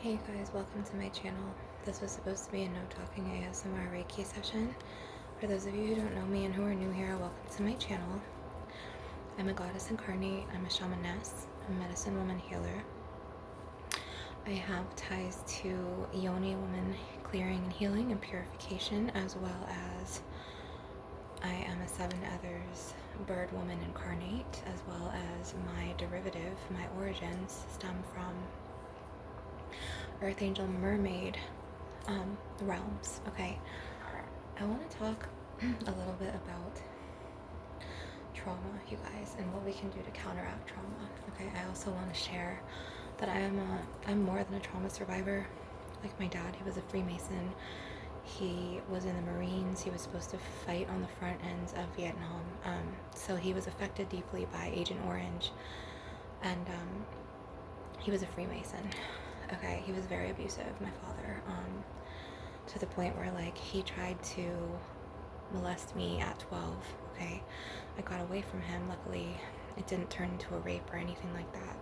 Hey guys, welcome to my channel. This was supposed to be a no talking ASMR Reiki session. For those of you who don't know me and who are new here, welcome to my channel. I'm a goddess incarnate, I'm a shamaness, a medicine woman healer. I have ties to Yoni woman clearing and healing and purification, as well as I am a seven others bird woman incarnate, as well as my derivative, my origins stem from Earth Angel Mermaid realms. Okay, I want to talk a little bit about trauma, you guys, and what we can do to counteract trauma. Okay, I also want to share that I'm more than a trauma survivor. Like my dad, he was a Freemason. He was in the Marines. He was supposed to fight on the front ends of Vietnam. So he was affected deeply by Agent Orange, and he was a Freemason. Okay, he was very abusive, my father, to the point where, like, he tried to molest me at 12, okay? I got away from him. Luckily, it didn't turn into a rape or anything like that.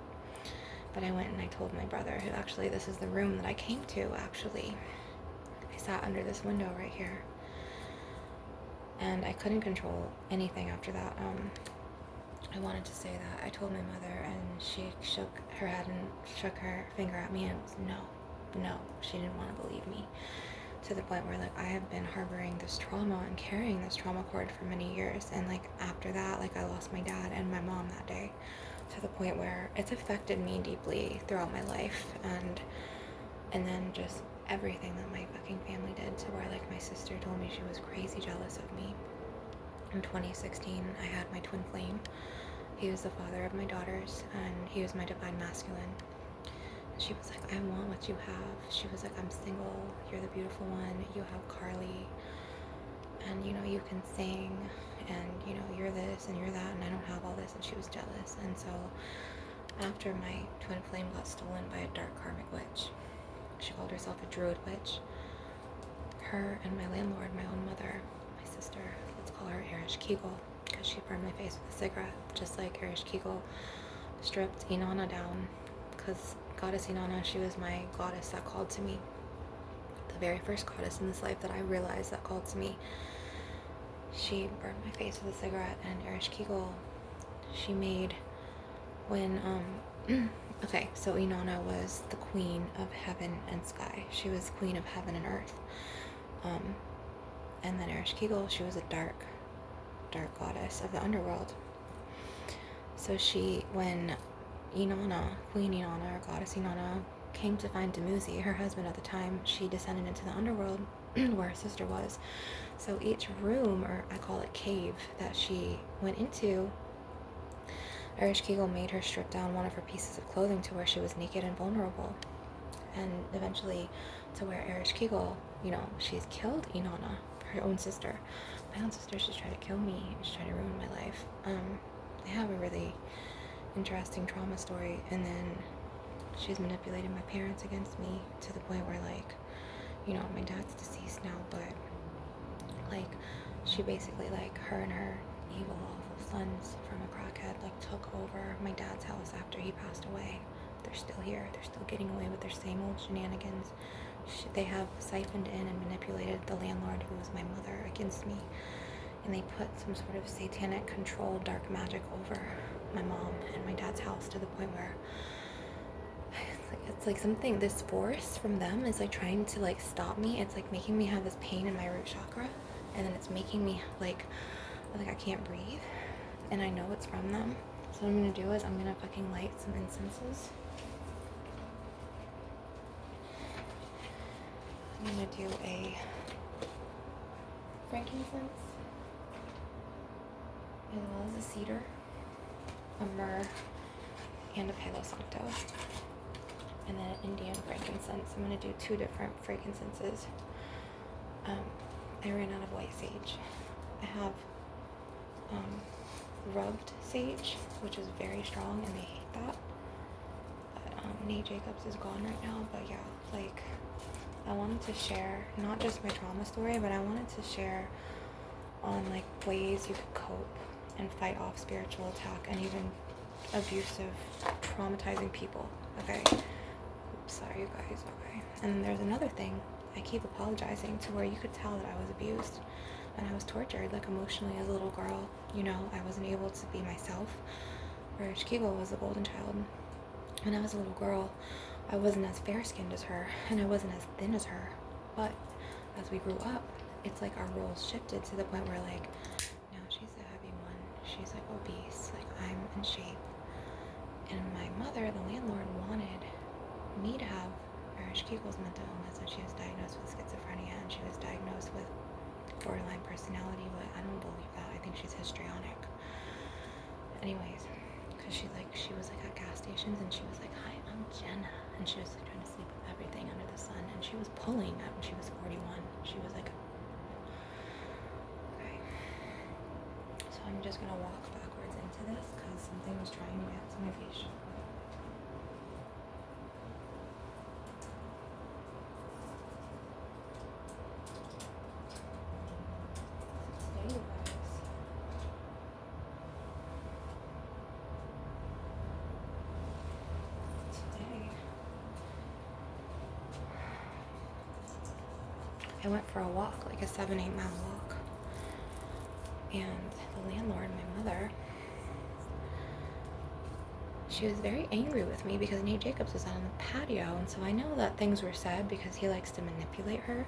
But I went and I told my brother, who actually, this is the room that I came to, actually. I sat under this window right here. And I couldn't control anything after that. I wanted to say that. I told my mother, and she shook her head and shook her finger at me, and it was no. She didn't want to believe me, to the point where, like, I have been harboring this trauma and carrying this trauma cord for many years. And, like, after that, like, I lost my dad and my mom that day, to the point where it's affected me deeply throughout my life. And then just everything that my fucking family did, to where, like, my sister told me she was crazy jealous of me. In 2016, I had my twin flame. He was the father of my daughters, and he was my divine masculine. And she was like, I want what you have. She was like, I'm single, you're the beautiful one, you have Carly, and, you know, you can sing, and, you know, you're this and you're that, and I don't have all this. And she was jealous. And so after my twin flame got stolen by a dark karmic witch, she called herself a druid witch, her and my landlord, my own mother, my sister, let's call her Erich Kegel, because she burned my face with a cigarette, just like Erich Kegel stripped Inanna down, because goddess Inanna, she was my goddess that called to me, the very first goddess in this life that I realized that called to me. She burned my face with a cigarette. And Erich Kegel, she made, when okay, so Inanna was the queen of heaven and sky. She was queen of heaven and earth. And then Erich Kegel, she was a dark goddess of the underworld. So she, when Inanna, Queen Inanna, or Goddess Inanna, came to find Dumuzi, her husband at the time, she descended into the underworld where her sister was. So each room, or I call it cave, that she went into, Erich Kegel made her strip down one of her pieces of clothing to where she was naked and vulnerable. And eventually, to where Erich Kegel, you know, she's killed Inanna, her own sister. My own sister, she's tried to kill me. She's tried to ruin my life. I have a really interesting trauma story. And then she's manipulated my parents against me, to the point where, like, you know, my dad's deceased now, but, like, she basically, like, her and her evil, awful sons from a crackhead, like, took over my dad's house after he passed away. They're still here. They're still getting away with their same old shenanigans. They have siphoned in and manipulated the landlord, who was my mother, against me. And they put some sort of satanic control, dark magic over my mom and my dad's house, to the point where it's like something, this force from them is, like, trying to, like, stop me. It's like making me have this pain in my root chakra, and then it's making me like I can't breathe, and I know it's from them. So what I'm gonna do is I'm gonna fucking light some incenses. I'm gonna do a frankincense, as well as a cedar, a myrrh, and a Palo Santo, and then an Indian frankincense. I'm gonna do two different frankincenses. I ran out of white sage. I have rubbed sage, which is very strong, and they hate that. But Nate Jacobs is gone right now. But yeah, like, I wanted to share not just my trauma story, but I wanted to share on, like, ways you could cope and fight off spiritual attack and even abusive, traumatizing people. Okay, sorry, you guys. Okay. And there's another thing. I keep apologizing to where you could tell that I was abused and I was tortured, like emotionally as a little girl. You know, I wasn't able to be myself. Whereas Kegel was the golden child. When I was a little girl, I wasn't as fair-skinned as her, and I wasn't as thin as her. But as we grew up, it's like our roles shifted to the point where, like, now she's the heavy one. She's like obese. Like, I'm in shape. And my mother, the landlord, wanted me to have Erich Kegel's mental illness, and she was diagnosed with schizophrenia, and she was diagnosed with borderline personality, but I don't believe that. I think she's histrionic. Anyways, because she was like at gas stations, and she was like, "Hi, I'm Jenna," and she was like trying to sleep with everything under the sun, and she was pulling at when she was 41. She was like, okay. So I'm just gonna walk backwards into this because something was trying to get to my face. I went for a walk, like a 7-8 mile walk, and the landlord, my mother, she was very angry with me because Nate Jacobs was out on the patio, and so I know that things were said because he likes to manipulate her,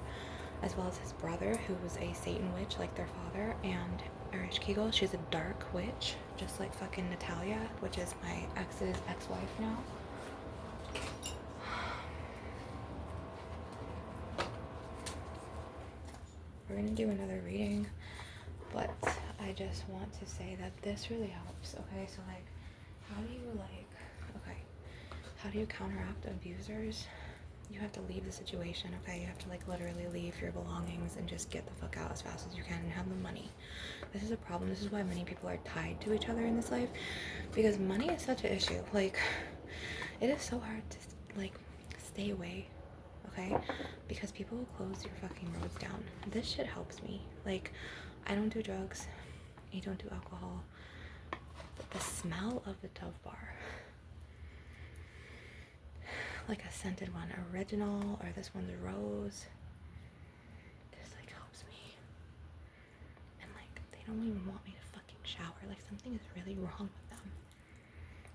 as well as his brother, who was a Satan witch like their father, and Erich Kegel, she's a dark witch, just like fucking Natalia, which is my ex's ex-wife now. We're gonna do another reading, but I just want to say that this really helps. Okay, so like, how do you counteract abusers? You have to leave the situation. Okay, you have to like literally leave your belongings and just get the fuck out as fast as you can and have the money. This is a problem. This is why many people are tied to each other in this life, because money is such an issue. Like, it is so hard to like stay away. Okay, because people will close your fucking roads down. This shit helps me. Like, I don't do drugs, I don't do alcohol, but the smell of the Dove bar, like a scented one, original, or this one's rose, this like helps me. And like, they don't even want me to fucking shower. Like, something is really wrong with them.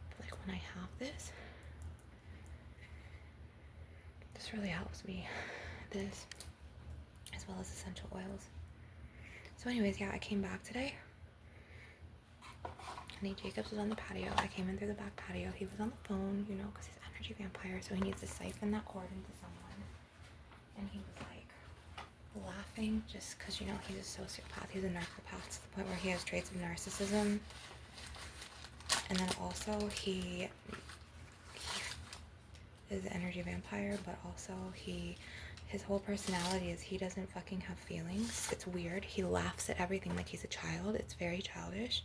But like, when I have this really helps me. This, as well as essential oils. So anyways, yeah, I came back today. Nate Jacobs was on the patio. I came in through the back patio. He was on the phone, you know, because he's an energy vampire, so he needs to siphon that cord into someone. And he was like laughing just because, you know, he's a sociopath. He's a narcopath to the point where he has traits of narcissism. And then also he is an energy vampire, but also his whole personality is he doesn't fucking have feelings. It's weird. He laughs at everything like he's a child. It's very childish.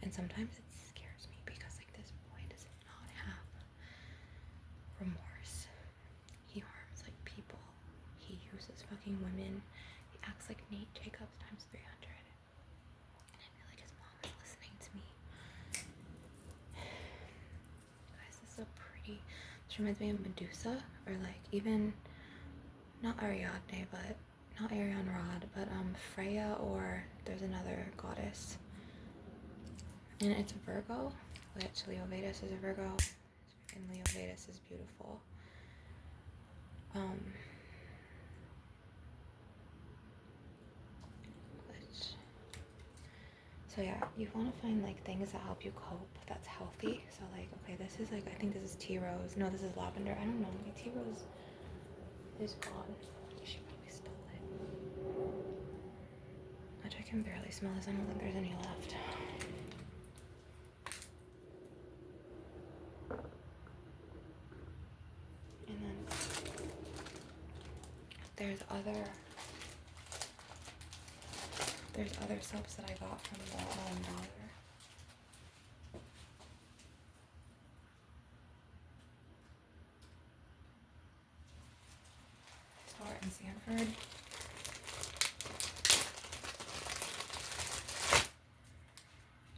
And sometimes it scares me because like this boy does not have remorse. He harms like people. He uses fucking women. He acts like Nate Jacobs times 300. And I feel like his mom is listening to me. Guys, this is so pretty. This reminds me of Medusa, or like even not Ariadne, but not Ariane Rod, but Freya, or there's another goddess. And it's Virgo, which Leo Vedas is a Virgo, and Leo Vedas is beautiful. So yeah, you want to find like things that help you cope, that's healthy. So like, okay, this is like, I think this is tea rose. No, this is lavender. I don't know. My tea rose is gone. She probably stole it. Which I can barely smell this. I don't think there's any left. And then there's other soaps that I got from the dollar. Store in Sanford.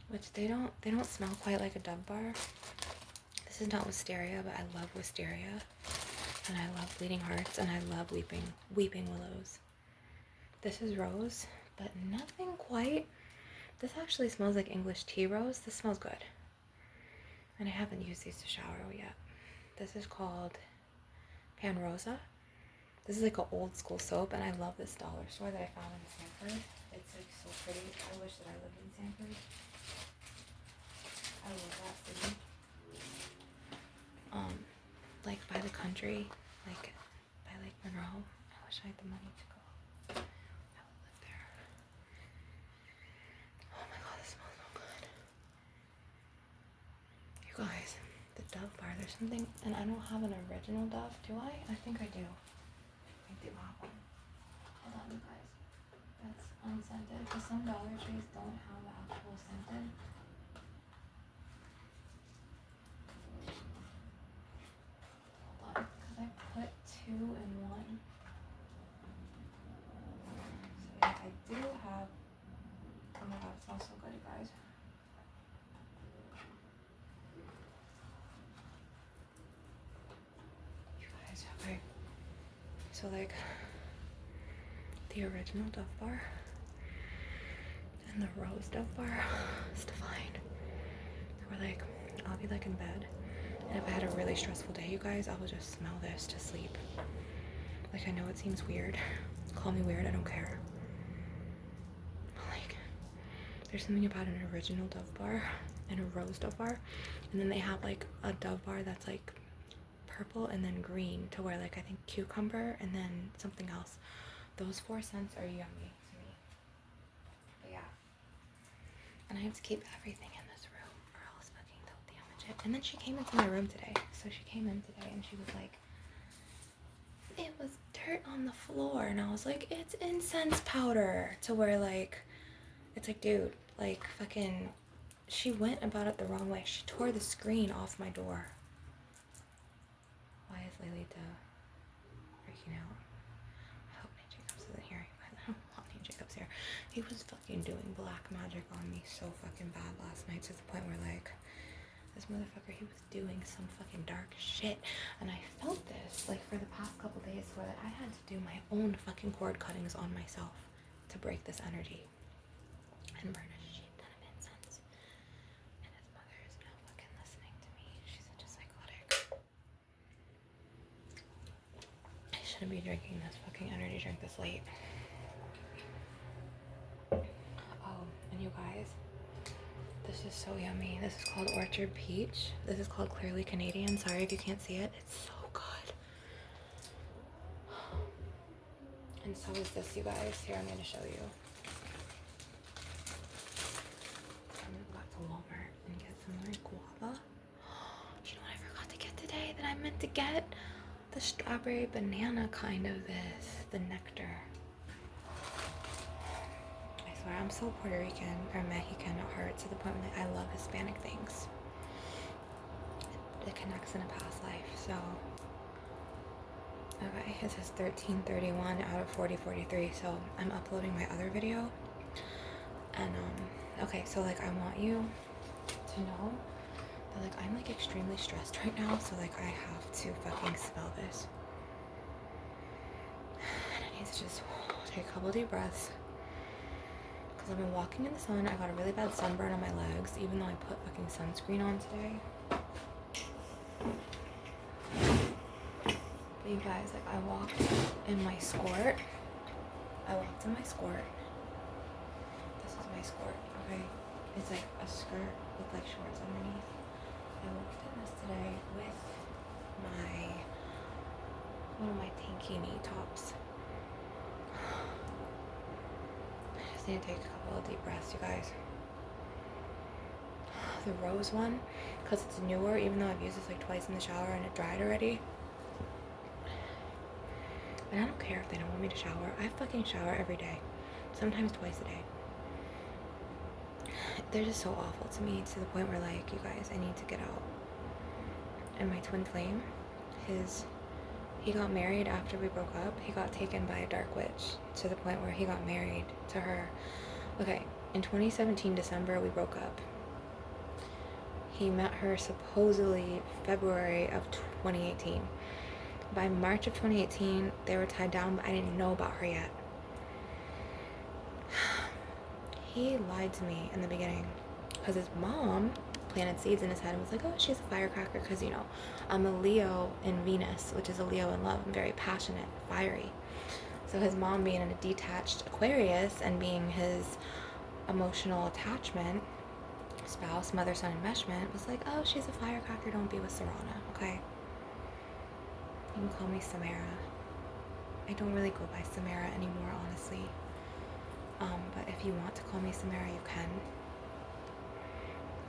Which they don't smell quite like a Dove bar. This is not wisteria, but I love wisteria. And I love bleeding hearts, and I love weeping willows. This is rose, but nothing quite. This actually smells like English tea rose. This smells good. And I haven't used these to shower yet. This is called Pan Rosa. This is like an old school soap, and I love this dollar store that I found in Sanford. It's like so pretty. I wish that I lived in Sanford. I love that city. Like by the country, like by Lake Monroe. I wish I had the money to go. I would live there. Oh my god, this smells so good. You guys, the Dove bar, there's something, and I don't have an original Dove, do I? I think I do. I do have one. Hold on, you guys. That's unscented, because some Dollar Trees don't have actual scented. Hold on, because I put 2 in 1. So yeah, I do have, oh my god, it smells so good, you guys. Okay, so like the original Dove bar and the rose Dove bar is defined. Or like, I'll be like in bed, and if I had a really stressful day, you guys, I will just smell this to sleep. Like, I know it seems weird. Call me weird, I don't care. Like, there's something about an original Dove bar and a rose Dove bar, and then they have like a Dove bar that's like purple and then green, to where like I think cucumber and then something else. Those 4 scents are yummy to me. But yeah. And I have to keep everything in this room or else fucking they'll damage it. And then she came into my room today. So she came in today and she was like, it was dirt on the floor. And I was like, it's incense powder. To where like, it's like, dude, like fucking, she went about it the wrong way. She tore the screen off my door. Why is Lalita freaking out? I hope Nate Jacobs isn't here. I don't want Nate Jacobs here. He was fucking doing black magic on me so fucking bad last night, to the point where like, this motherfucker, he was doing some fucking dark shit. And I felt this like for the past couple days, where I had to do my own fucking cord cuttings on myself to break this energy and burn a shit ton of incense. And his mother is now fucking listening to me. She's such a psychotic. I shouldn't be drinking this fucking energy drink this late. Oh, and you guys, this is so yummy. This is called Orchard Peach. This is called Clearly Canadian. Sorry if you can't see it. It's so good. And so is this, you guys. Here, I'm going to show you. I'm going to go back to Walmart and get some more guava. You know what I forgot to get today that I meant to get? The strawberry banana kind of this. The nectar. I swear, I'm so Puerto Rican or Mexican at heart, to the point where like, I love Hispanic things. It connects in a past life, so. Okay, it says 1331 out of 4043, so I'm uploading my other video. And, okay, so like I want you to know that like I'm like extremely stressed right now, so like I have to fucking spell this. And I need to just take a couple deep breaths. Because I've been walking in the sun. I got a really bad sunburn on my legs, even though I put fucking sunscreen on today. But you guys, like I walked in my skirt. This is my skirt, okay? It's like a skirt with like shorts underneath. I walked in this today with one of my tankini tops. I just need to take a couple of deep breaths, you guys. The rose one, because it's newer, even though I've used this like twice in the shower and it dried already. And I don't care if they don't want me to shower. I fucking shower every day. Sometimes twice a day. They're just so awful to me, to the point where like, you guys, I need to get out. And my twin flame, he got married after we broke up. He got taken by a dark witch, to the point where he got married to her. Okay, in 2017 December we broke up. He met her supposedly February of 2018. By March of 2018, they were tied down, but I didn't know about her yet. He lied to me in the beginning because his mom planted seeds in his head and was like, oh, she's a firecracker because, you know, I'm a Leo in Venus, which is a Leo in love. I'm very passionate, fiery. So his mom being in a detached Aquarius and being his emotional attachment, spouse, mother-son enmeshment, was like, oh, she's a firecracker, don't be with Serana, okay? You can call me Samara. I don't really go by Samara anymore, honestly. But if you want to call me Samara, you can.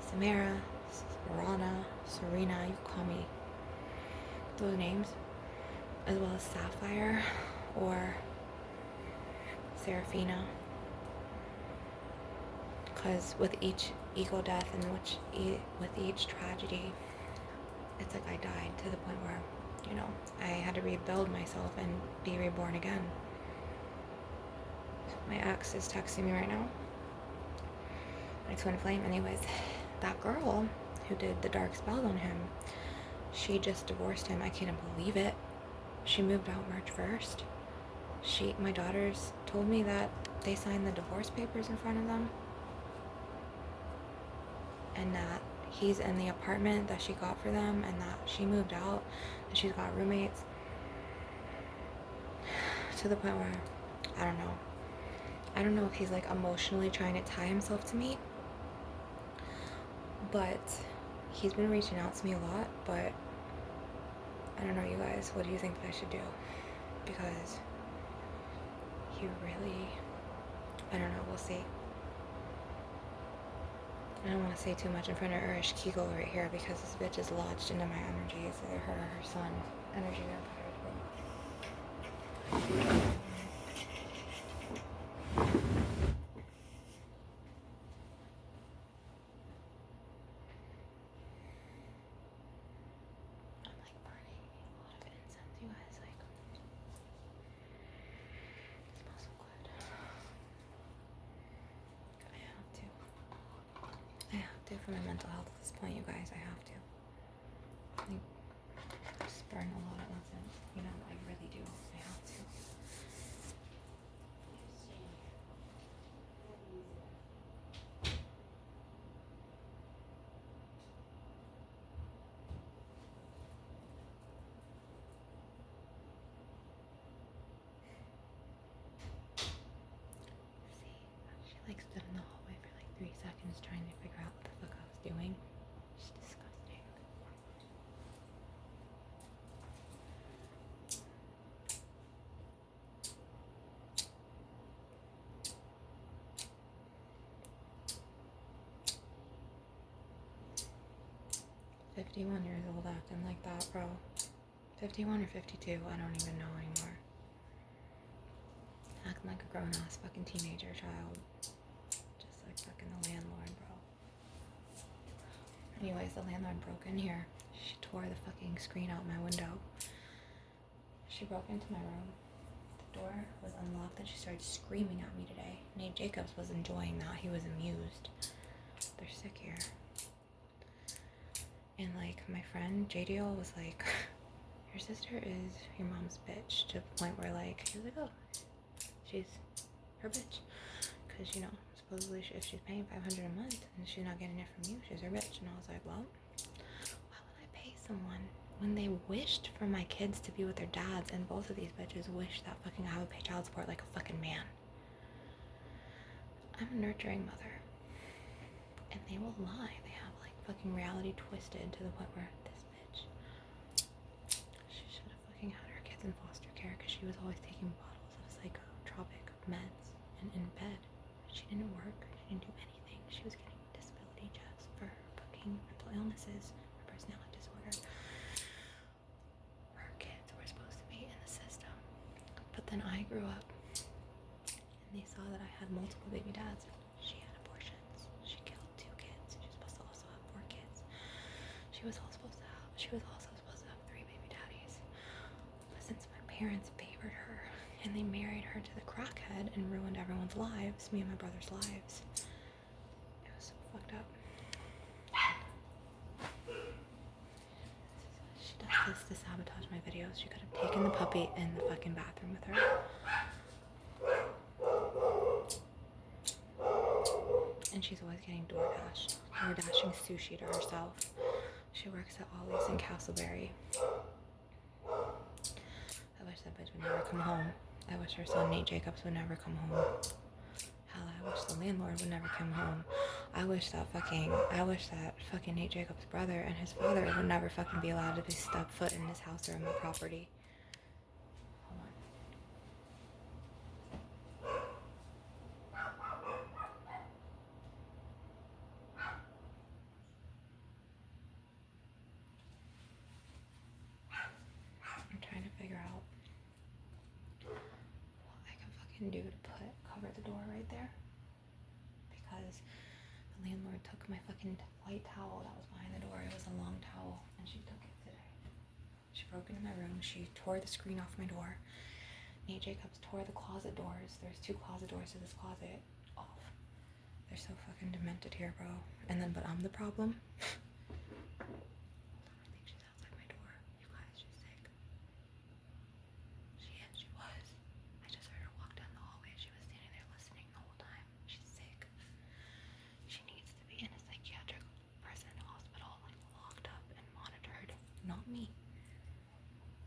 Samara, Serana, Serena, you can call me those names, as well as Sapphire or Seraphina. Because with each ego death and with each tragedy, it's like I died to the point where, you know, I had to rebuild myself and be reborn again. My ex is texting me right now. My twin flame. Anyways, that girl who did the dark spell on him, she just divorced him. I can't believe it. She moved out March 1st. My daughters told me that they signed the divorce papers in front of them. And that he's in the apartment that she got for them, and that she moved out and she's got roommates. To the point where, I don't know if he's like emotionally trying to tie himself to me, but he's been reaching out to me a lot. But I don't know, you guys, what do you think that I should do? Because he really, I don't know, we'll see. I don't want to say too much in front of Urish Kegel right here because this bitch is lodged into my energy. It's either her or her son. Energy vampires, bro. I'm like burning a lot of incense, you guys. Like, it smells so good. I have to for my mental health at this point, you guys. I have to. Like, I just burn a lot of incense. You know, I really do. I have to. 3 seconds trying to figure out what the fuck I was doing. It's disgusting. "51 years old acting like that, bro. 51 or 52, I don't even know anymore. Acting like a grown-ass fucking teenager child. Just like fucking the landlord, bro. Anyways, the landlord broke in here. She tore the fucking screen out my window. She broke into my room. The door was unlocked and she started screaming at me today. Nate Jacobs was enjoying that. He was amused. They're sick here. And like my friend JDL was like, your sister is your mom's bitch, to the point where like he was like, oh, she's her bitch, because, you know, supposedly if she's paying $500 a month and she's not getting it from you, she's her bitch. And I was like, well, why would I pay someone when they wished for my kids to be with their dads, and both of these bitches wish that fucking I would pay child support like a fucking man? I'm a nurturing mother, and they will lie. They have like fucking reality twisted to the point where this bitch, she should have fucking had her kids in foster care because she was always taking bottles of psychotropic meds and in bed. She didn't work. She didn't do anything. She was getting disability checks for her fucking mental illnesses, her personality disorder. Her kids were supposed to be in the system. But then I grew up and they saw that I had multiple baby dads. She had abortions. She killed 2 kids. She was supposed to also have 4 kids. She was also supposed to have 3 baby daddies. But since my parents favored her and they married her to the crackhead and ruined everyone's lives, me and my brother's lives, it was so fucked up. She does this to sabotage my videos. She could have taking the puppy in the fucking bathroom with her. And she's always getting DoorDashing sushi to herself. She works at Ollie's in Castleberry. I wish that bitch would never come home. I wish her son Nate Jacobs would never come home. Hell, I wish the landlord would never come home. I wish that fucking Nate Jacobs' brother and his father would never fucking be allowed to be step foot in his house or in my property. Hold on. I'm trying to figure out what I can fucking do to cover the door right there. Because the landlord took my fucking white towel that was behind the door. It was a long towel, and she took it today. She broke into my room. She tore the screen off my door. Nate Jacobs tore the closet doors. There's 2 closet doors to this closet off. They're so fucking demented here, bro. But I'm the problem. I think she's outside my door. You guys, she's sick. She was. I just heard her walk down the hallway. She was standing there listening the whole time. She's sick. She needs to be in a psychiatric prison hospital, like locked up and monitored. Not me.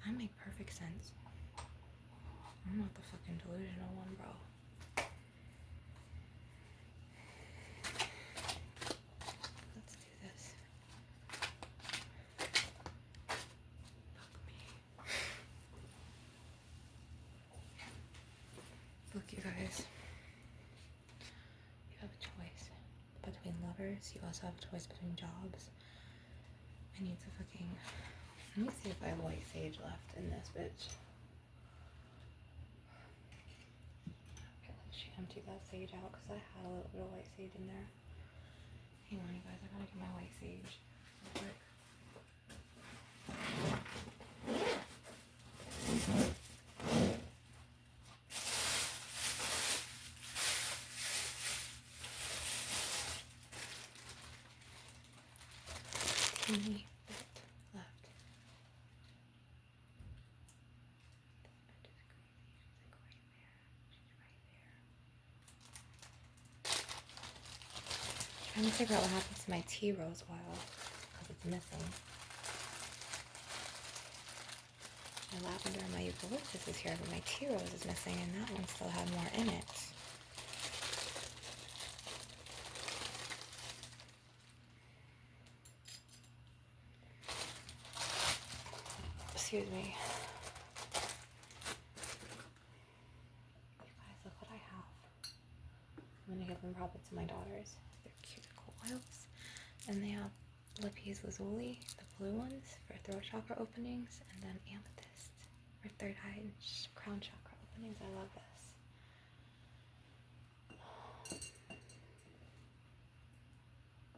I make perfect sense. I'm not the fucking delusional one, bro. Let's do this. Fuck me. Look, you guys. You have a choice between lovers. You also have a choice between jobs. I need to fucking... Let me see if I have white sage left in this bitch. Okay, let's empty that sage out because I had a little bit of white sage in there. Hang on, you guys. I gotta get my white sage real quick. Teeny bit left. Trying to figure out what happens to my tea rose oil because it's missing. My lavender and my eucalyptus is here, but my tea rose is missing, and that one still had more in it. Excuse me. You guys, look what I have. I'm gonna give them probably to my daughters. They're cuticle oils, and they have lapis lazuli, the blue ones for throat chakra openings, and then amethyst for third eye and crown chakra openings. I love this.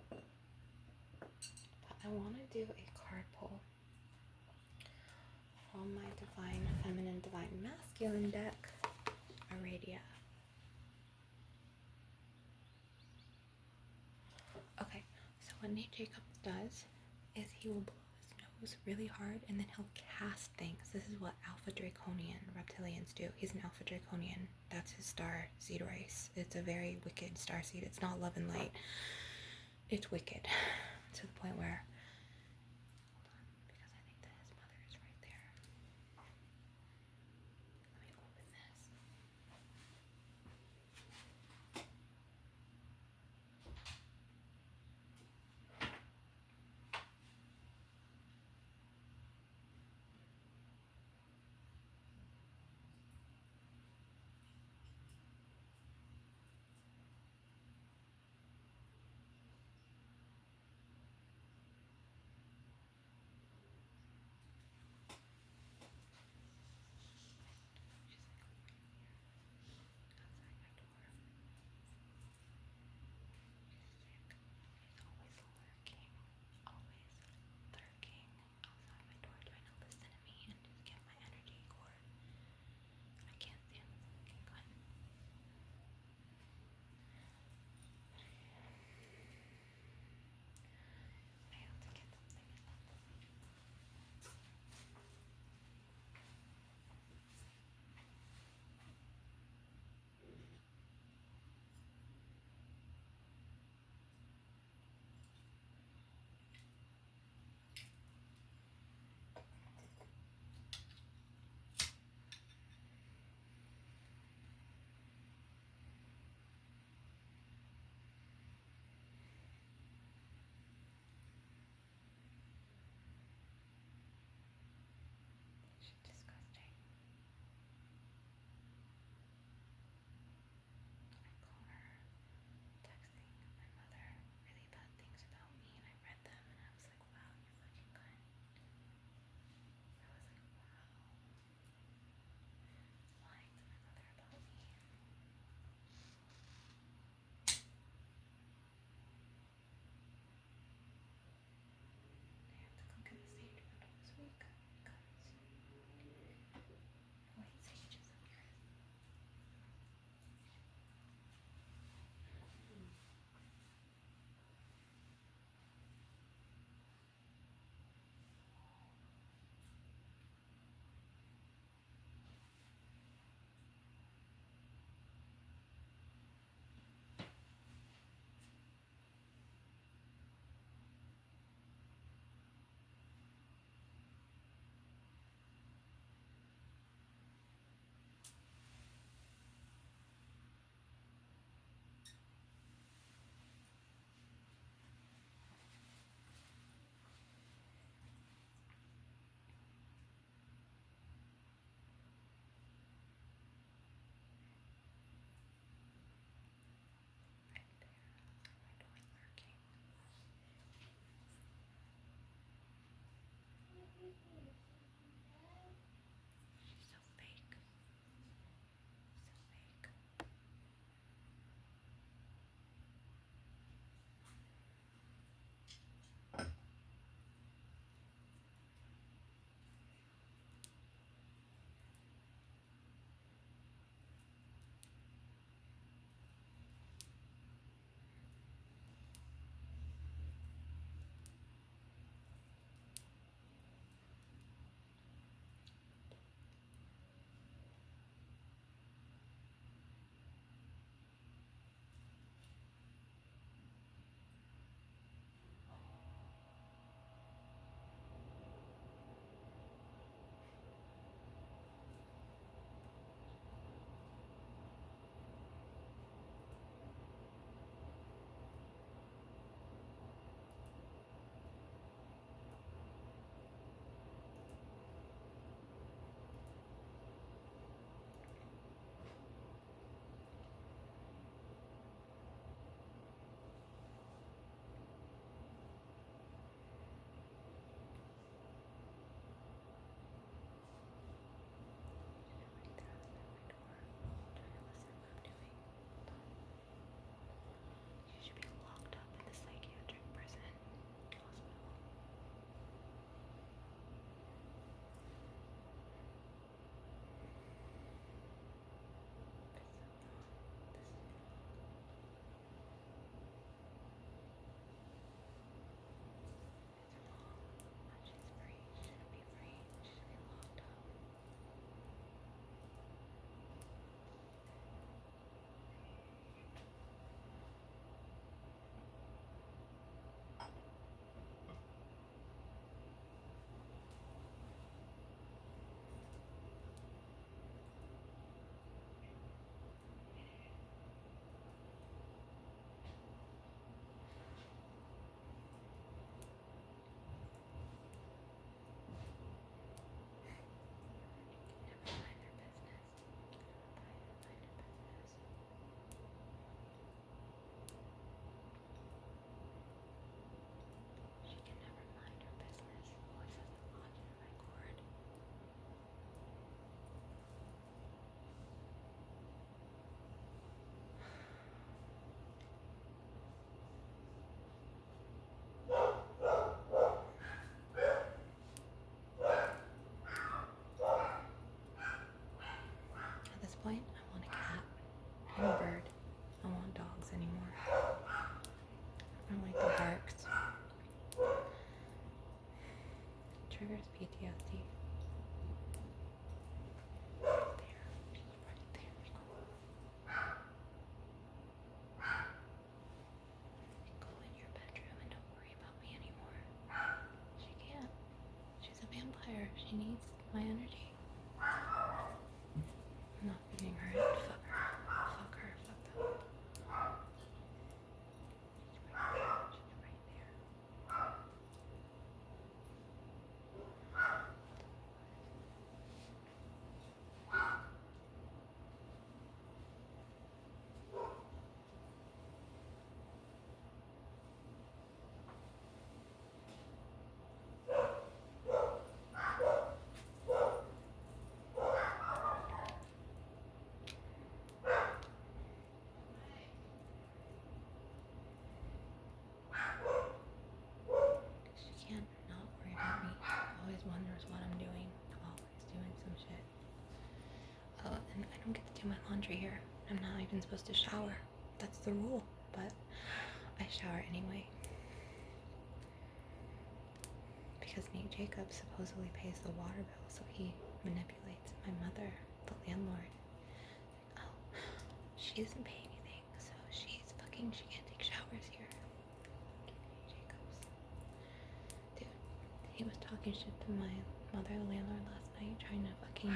But I want to do a card pull from my Divine Feminine, Divine Masculine deck, Aradia. Okay, so what Nate Jacobs does is he will blow his nose really hard and then he'll cast things. This is what Alpha Draconian reptilians do. He's an Alpha Draconian. That's his star seed race. It's a very wicked star seed. It's not love and light. It's wicked to the point where, hold on, because I think that his mother is right there. Let me open this. point, I want a cat and a bird. I don't want dogs anymore. I don't like the barks. Triggers PTSD. Go in your bedroom and don't worry about me anymore. She can't. She's a vampire. She needs my energy. I'm not feeding her it. Fuck her. Fuck her. Fuck them. She's right there. She's right there. She can't not worry about me. Always wonders what I'm doing. Always doing some shit. Oh, and I don't get to do my laundry here. I'm not even supposed to shower. That's the rule. But I shower anyway. Because Nate Jacobs supposedly pays the water bill, so he manipulates my mother, the landlord. Oh, she doesn't pay anything, so she can't take showers here. Nate Jacobs. Dude, he was talking shit to my mother, the landlord, last night, trying to fucking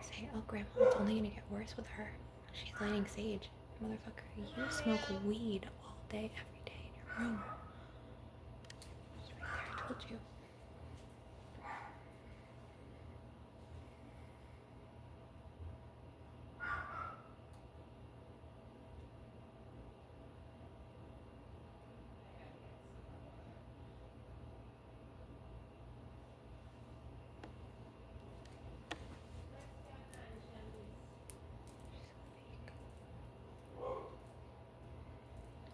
say, oh, Grandma, it's only gonna get worse with her. She's lighting sage. Motherfucker, you smoke weed all day, every day in your room. It's right there, I told you.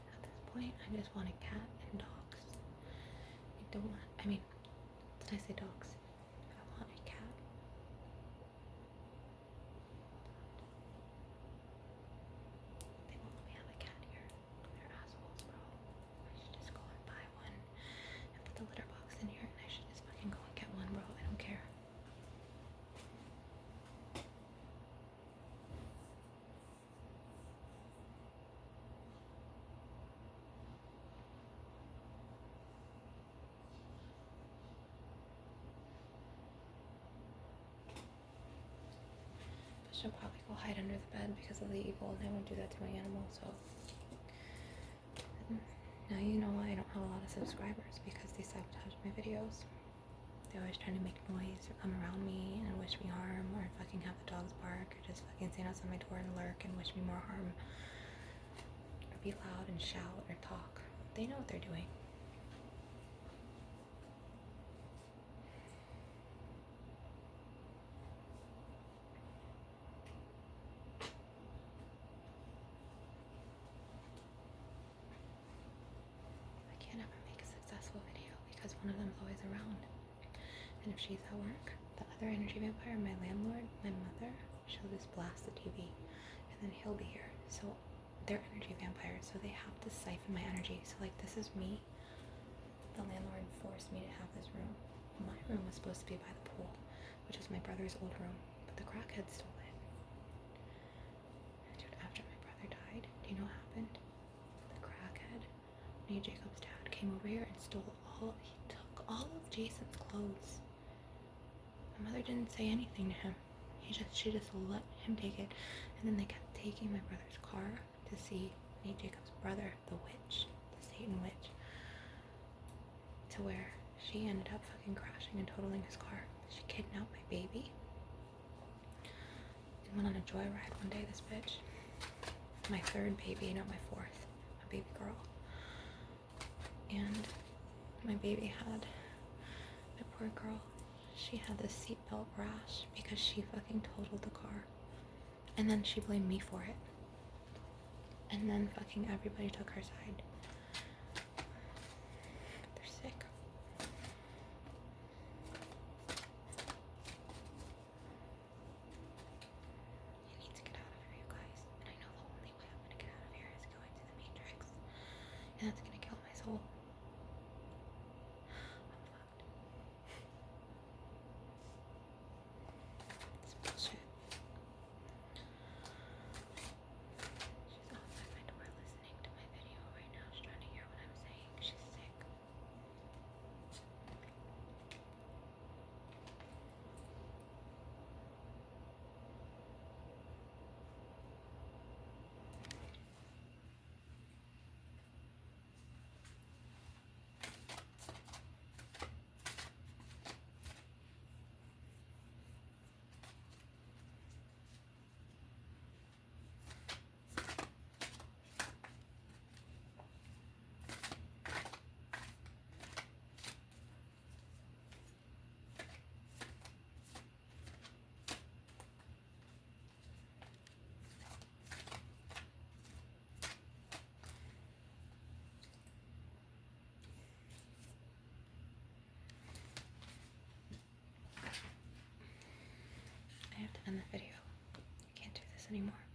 At this point, I just want a cat and dogs. I don't want, did I say dogs? I want a cat. They won't let me have a cat here. They're assholes, bro. I should just go and buy one and put the litter box in here, and I should just fucking go and get one, bro. I don't care. She'll probably go hide under the bed because of the evil, and I won't do that to my animal, so. Now you know why I don't have a lot of subscribers, because they sabotage my videos. They're always trying to make noise or come around me and wish me harm, or fucking have the dogs bark, or just fucking stand outside my door and lurk and wish me more harm. Or be loud and shout or talk. They know what they're doing. Because one of them's always around. And if she's at work, the other energy vampire, my landlord, my mother, she'll just blast the TV, and then he'll be here. So they're energy vampires, so they have to siphon my energy. So like, this is me. The landlord forced me to have this room. My room was supposed to be by the pool, which was my brother's old room, but the crackhead stole it. Dude, after my brother died, do you know what happened? The crackhead, Nate Jacobs' dad, came over here and he took all of Jason's clothes. My mother didn't say anything to him. She just let him take it. And then they kept taking my brother's car to see Nate Jacobs' brother, the witch, the Satan witch, to where she ended up fucking crashing and totaling his car. She kidnapped my baby and went on a joyride one day, this bitch. My third baby, not my fourth, my baby girl. And my baby had, my poor girl, she had this seatbelt rash because she fucking totaled the car. And then she blamed me for it. And then fucking everybody took her side. They're sick. You need to get out And that's gonna kill my soul. I'm fucked. It's bullshit. She's outside my door listening to my video right now. She's trying to hear what I'm saying. She's sick. I have to end the video. I can't do this anymore.